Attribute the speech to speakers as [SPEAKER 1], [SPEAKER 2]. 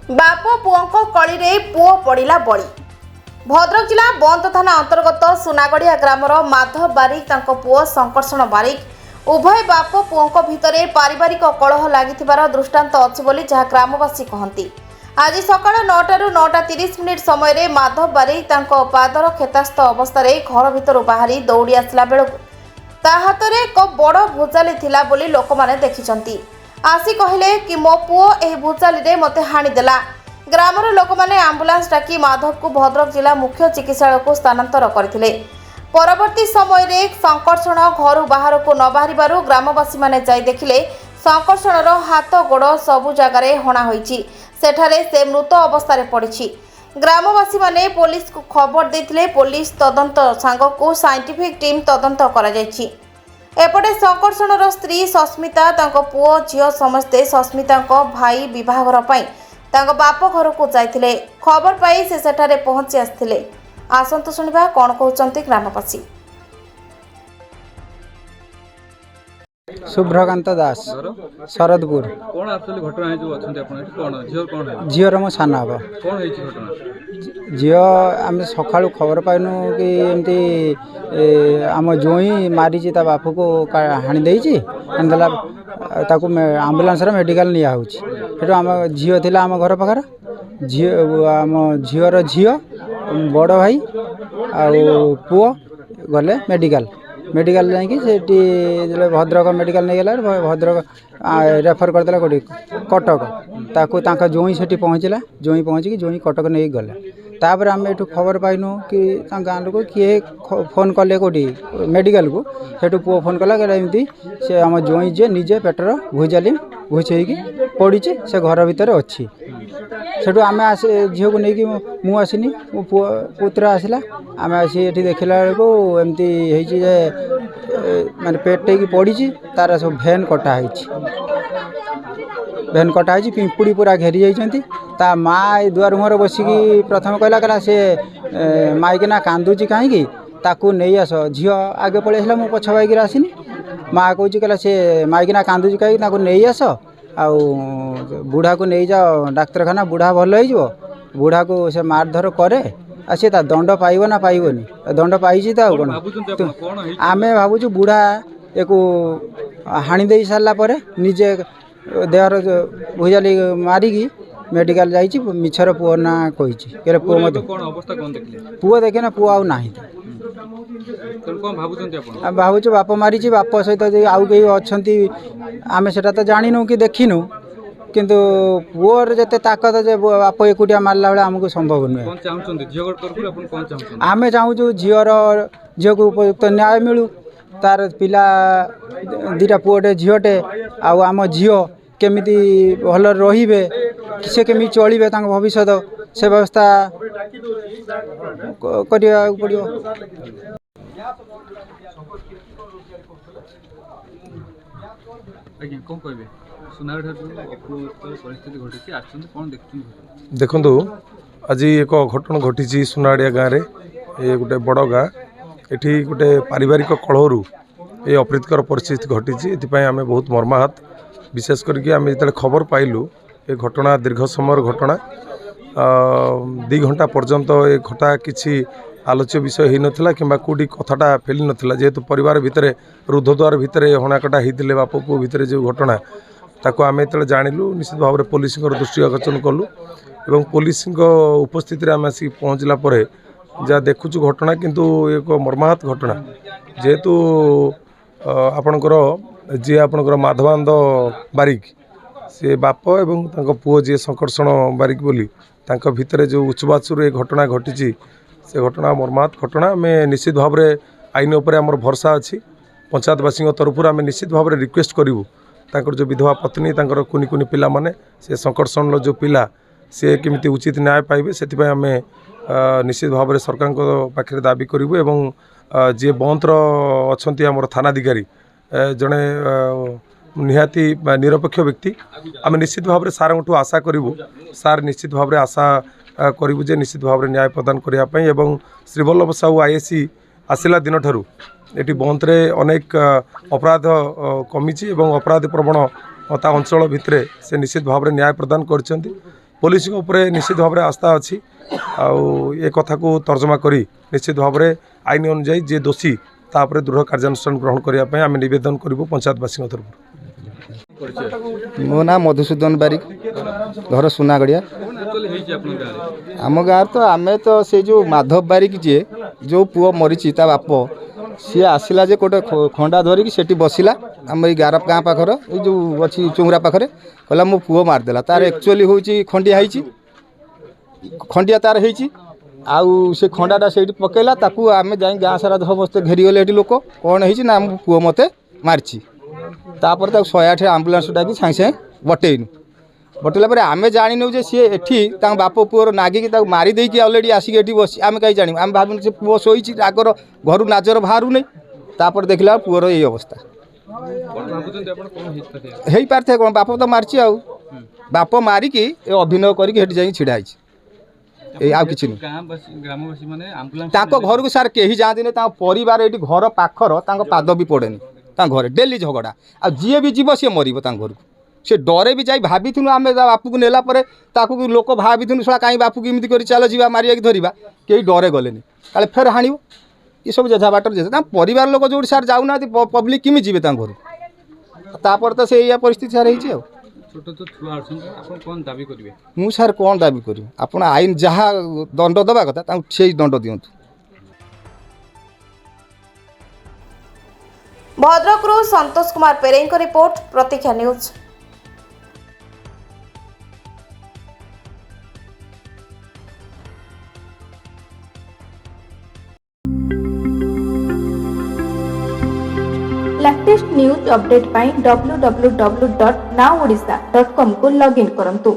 [SPEAKER 1] बाप पुओं कली रे पुओ पड़ा बड़ी। भद्रक जिला बंद थाना अंतर्गत सुनागड़िया ग्रामर माधव बारिक तांको पुओ संकर्षण बारिक उभय बाप पुओं भितर पारिवारिक कलह लागिथिबार दृष्टांत अच्छी बोली जहाँ ग्रामवासी कहती। आज सकाळ 9 ରୁ 9:30 समय माधव बारिक तांको पादर खेतास्थ अवस्था घर भितर बाहरी दौड़ी आसला बेलू ता हाथ में एक बड़ भूजाली थिला बोली लोक माने देखिचंती। आसी कहले कि मो पुओ एही भूजाली रे मते हाणीदेला। ग्रामर लोक माने आंबुलांस डाकी माधव को भद्रक जिला मुख्य चिकित्सालय को स्थानांतर करथिले। परवर्ती समय रे संकर्षण घर बाहर को न बाहरिबारु ग्रामवासी माने जाई देखिले संकर्षणर हाथ गोड़ सबु जगार हणा होईची। सेठारे से मृत अवस्था पड़ी। ग्रामवासी माने पुलिस को खबर देथिले। पुलिस तदंत सांग को साइंटिफिक टीम तदंत करा जायछि। एपटे संकर्षणर स्त्री सस्मिता तांको पुओ झियो समस्ते सस्मिता भाई विवाहर पई तांको बाप घर को जाइथिले। खबर पाई से सेठारे पहुंची आस्थिले। आसंतु सुनिबा कोन कहउचंती ग्रामवासी।
[SPEAKER 2] शुभ्रकांत दास शरदपुर
[SPEAKER 3] कौन एक्चुअली घटना है जो अछंती आपण कोन झियो कोन है
[SPEAKER 2] झीर मो साना बा
[SPEAKER 3] कोन है घटना
[SPEAKER 2] झील आम सकाळु खबर पाइनु कि एमती आम जोई मारी ता बाप को हाणी देइछि हाणीदेला ताकू आंबुलांस रे मेडिकल निया होछि। हेतु आम झील थिला आम घर पाखर झील आम झीर झील बड़ भाई आ पुओ गले मेडिकल जाकि भद्रक मेडिकल नहीं गला भद्रक रेफर करदेला कोटी कटक ताकू तांका जोई सेठी पहुँचला जोई पहुँचिकी जोई कटक नहीं गला। तापर आम एठू खबर पाइनु कि गाँ लोक किए फोन कले कोटी मेडिकल को सेठू पुओ फोन कला एमती से आम जोई जे निजे पेटर भुजाली घुचेकी पड़ी से घर भितर अच्छी। सेठू आम झील को लेकिन मु आसनी मो पुत्र आसला आम आसी ये देखला बेलू एमती माने पेटे की पड़ी तार सब भेन कटाई पिंपुड़ी पूरा घेरी जाइछंती। ता माँ दुआर मुहर बसिकी प्रथम कहला से माइकिना कांदुची कहीं ताकू नहीं आस झील आगे पलि आसला मो पछ बाइक आसनी माँ कहला से माइकिना कांदुची कहीं नहीं आस आ बुढ़ा को नहीं जाओ डाक्तरखाना बुढ़ा भल हो बुढ़ा को से मारधर करे सी दंड पाइब ना पाइबनी दंड पाई कौन आम भावुँ बुढ़ा एक हाणी दे सारा पर निजे देहर भुजाली मारिकी मेडिकल जाइए मिछर पुओ ना कही पुओ मत पुओ देखे ना पुओ आउ भावुँ बाप मारी बाप सहित आउ कई अच्छा आम से जाणु कि देखिनु किंतु पुओर जते ताकत जे बाप एकुटिया मारला बेले आमको संभव नुहे। आम चाहूँ झील को उपयुक्त न्याय मिलू तार पिला दीटा पुओटे झीलटे आम झील केमिति भल रहिबे से केमी चलिबे तांको भविष्यत से व्यवस्था करिया पड़ियो।
[SPEAKER 3] आज्ञा कौन कहबे सुनागढ़ परिस्थिति घटी आछन कोन
[SPEAKER 4] देखंतु आज एक घटना घटी सुनागढ़िया गाँव में ये गोटे बड़ गाँ एठी गोटे पारिवारिक कलहरु ये अप्रीतिकर परिस्थिति घटी एथिपाई आम बहुत मर्माहत विशेष करके आम जो खबर पाइलु ये घटना दीर्घ समय घटना 2 घंटा पर्यंत ये घटा किसी आलोच्य विषय हो नाला कि कौटी कथाटा फेली नाला जेहेतु परिवार भितर रुद्धद्वार भितर हणाकटा होते बाप पुओ भितर जो घटना ताको आम जो जाणिलु निश्चित भाव में पुलिस दृष्टि आकर्षण कलु एवं पुलिस उपस्थित आम आसिक पहुँचला जहाँ देखुचु घटना किंतु एक मर्माहत घटना जेहेतु आपणकर जी आपणकर माधवानंद बारिक से बाप एवं तांको पुओ जी संकर्षण बारिक बोली तांको भितर जो उच्चबाचुर ये घटना घटी से घटना मर्माहत घटना आम निश्चित भाव में आईन उपर आमर भरसा अच्छी पंचायतवासी तरफ आम निश्चित भाव में रिक्वेस्ट करूँ तांकर जो विधवा पत्नी तांकर कुनी कुनी पिला माने से संकर्षण जो पिला से केमिति उचित न्याय पाइबे से आम निश्चित भाव में सरकार पाखे दाबी करूँ एवं जी बंतर अच्छा आमर थानाधिकारी जड़े निहाती निरपेक्ष व्यक्ति आम निश्चित भाव में सार आशा करूँ सार निश्चित भाव में आशा करूँ जे निश्चित भाव में न्याय प्रदान करने एवं श्रीवल्लभ साहू आईएससी आसला दिन ठारू ये बंदरे अनेक अपराध कमी एवं अपराध प्रवण ता अंचल भितर से निश्चित भाव में न्याय प्रदान कर पुलिस उपरे निश्चित भाव में आस्था अच्छी ए कथा को तर्जमा करी निश्चित भाव में आईन अनुजाई जे दोषी तापर दृढ़ कार्यानुष्ठान ग्रहण करने आम नवेदन करूँ पंचायतवासी तरफ।
[SPEAKER 5] मो ना मधुसूदन बारिक घर सुनागड़िया आम गाँव तो आम तो से जो माधव बारिक जी जो पुओ मरीची ता बाप सी आसला जे गोटे खंडा धरिकी सेठी बसिला आम गाँ पाखर जो अच्छी चौरा पाखे कहला मो पुओ मारदेला तार एक्चुअली हूँ खंडिया खंडिया तार होती आउ से खंडाटा से पकेला ताकू आम जाए गाँ सारा समस्ते घेरीगले ये लोक कौन है मो पुओ मत मारिची तापर 108 आम्बुलांस डाकी सागे सागे बटेनु बटेला आम जाणीनु जे सी एठी बाप पुओर नागिकी मारी देकी अलरेडी आसिक एठी बस आम कहीं जाणी आम भाव से पुओ शोची आगर घर नाजर बाहर नहीं तापर देखला पुओर ये अवस्था हो पारे कौन बाप तो मारची आउ बाप मारिकी अभिनय करके जाई छिड़ा किसी घर को सार कहीं जाती परिवार ये घर पाखर पाद भी पड़ेनि घरे डेली झगड़ा आ जी भी जीव सी मर घर को से डरे भी जाई भाभी आम बापू को नेला लोक भाभी शा कहीं बापू को इमती कर चल जा मारिया धरवा कई डरे गले काले फेर हाण ये सब जेझा बाटर जेझा परिवार लोक जो सार जाऊना पब्लिक किमी जी घर तापर तो से परिस्थिति सार हो मु सार कौन दाबी करी आप आईन जहाँ दंड दबा कथा से दंड दिंतु।
[SPEAKER 1] भद्रकरू संतोष कुमार पेरेई को रिपोर्ट प्रतीक्षा न्यूज।
[SPEAKER 6] लेटेस्ट न्यूज अपडेट पाई www.nowodisha.com को लॉगिन करंतु।